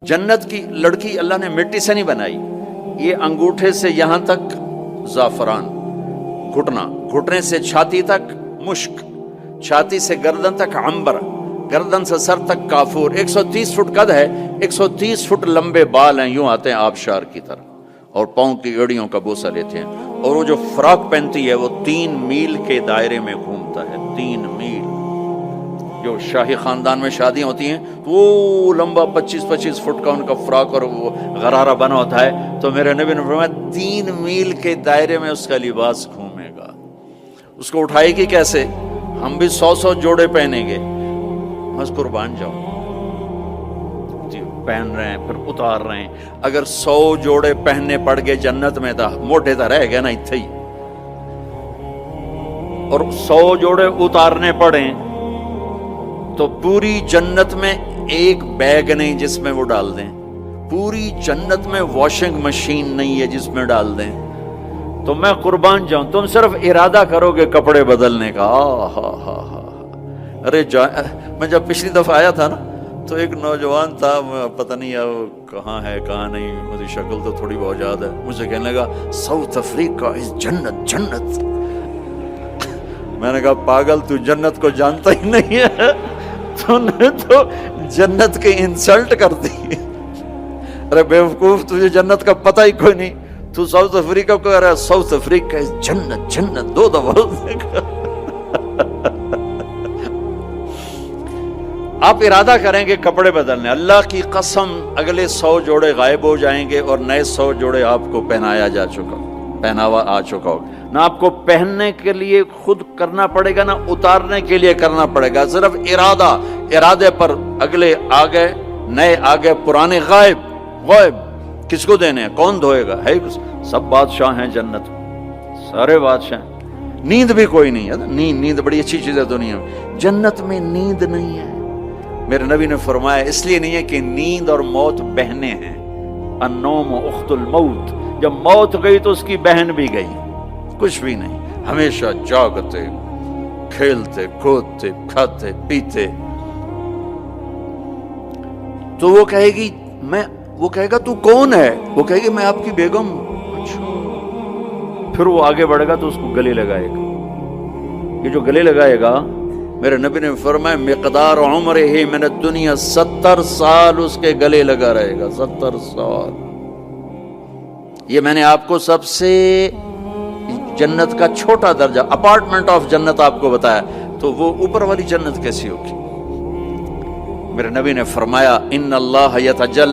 जन्नत की लड़की अल्लाह ने मिट्टी से नहीं बनाई, ये अंगूठे से यहाँ तक ज़ाफ़रान, घुटने से छाती तक मुश्क, छाती से गर्दन तक अंबर, गर्दन से सर तक काफूर। 130 फुट कद है, 130 फुट लंबे बाल हैं, यूं आते हैं आबशार की तरह, और पाँव की एड़ियों का बोसा लेते हैं। और वो जो फ्रॉक पहनती है वो 3 मील के दायरे में घूमता है। 3 मील। जो शाही खानदान में शादियां होती हैं तो वो लंबा 25-25 फुट का उनका फ्रॉक और वो गरारा बना होता है, तो मेरे नबी ने फरमाया 3 मील के दायरे में उसका लिबास घूमेगा। उसको उठाएगी कैसे? हम भी 100 जोड़े पहनेंगे, बस कुर्बान जाओ, पहन रहे हैं फिर उतार रहे हैं। अगर 100 जोड़े पहनने पड़ गए जन्नत में था मोटे तो रह गए ना इत्थे ही, और 100 जोड़े उतारने पड़े तो पूरी जन्नत में एक बैग नहीं जिसमें वो डाल दें, पूरी जन्नत में वॉशिंग मशीन नहीं है जिसमें डाल दें। तो मैं कुर्बान जाऊं, तुम सिर्फ इरादा करोगे कपड़े बदलने का। अरे मैं जब पिछली दफा आया था ना, तो एक नौजवान था, पता नहीं अब कहाँ है कहाँ नहीं, मुझे शक्ल तो थोड़ी बहुत याद है, मुझे कहने लगा साउथ अफ्रीका इज जन्नत जन्नत। मैंने कहा पागल, तू जन्नत को जानता ही नहीं है, तूने तो जन्नत की इंसल्ट कर दी। अरे बेवकूफ, तुझे जन्नत का पता ही कोई नहीं, तू साउथ अफ्रीका को कह रहा है साउथ अफ्रीका इज जन्नत जन्नत 2 दफा। आप इरादा करेंगे कपड़े बदलने, अल्लाह की कसम अगले 100 जोड़े गायब हो जाएंगे और नए 100 जोड़े आपको पहनावा आ चुका होगा। ना आपको पहनने के लिए खुद करना पड़ेगा, ना उतारने के लिए करना पड़ेगा, सिर्फ इरादे पर अगले आ गए, नए आ गए, पुराने गायब। किसको देने हैं? कौन धोएगा? है सब बादशाह हैं जन्नत, सारे बादशाह। नींद भी कोई नहीं है। नींद बड़ी अच्छी चीज है दुनिया में, जन्नत में नींद नहीं है। मेरे नबी ने फरमाया इसलिए नहीं है कि नींद और मौत बहने हैं। अन्नौम उख्तुल मौत, जब मौत गई तो उसकी बहन भी गई, कुछ भी नहीं, हमेशा जागते, खेलते, कूदते, खाते, पीते। तो वो कहेगा तू कौन है? वो कहेगी मैं आपकी बेगम। फिर वो आगे बढ़ेगा तो उसको गले लगाएगा। ये जो गले लगाएगा, मेरे नबी ने फरमाया मिक़दार उम्र ही मैंने दुनिया 70 साल उसके गले लगा रहेगा। 70 साल। ये मैंने आपको सबसे जन्नत का छोटा दर्जा, अपार्टमेंट ऑफ जन्नत आपको बताया, तो वो ऊपर वाली जन्नत कैसी होगी? मेरे नबी ने फरमाया इन्नल्लाह यतजल्ला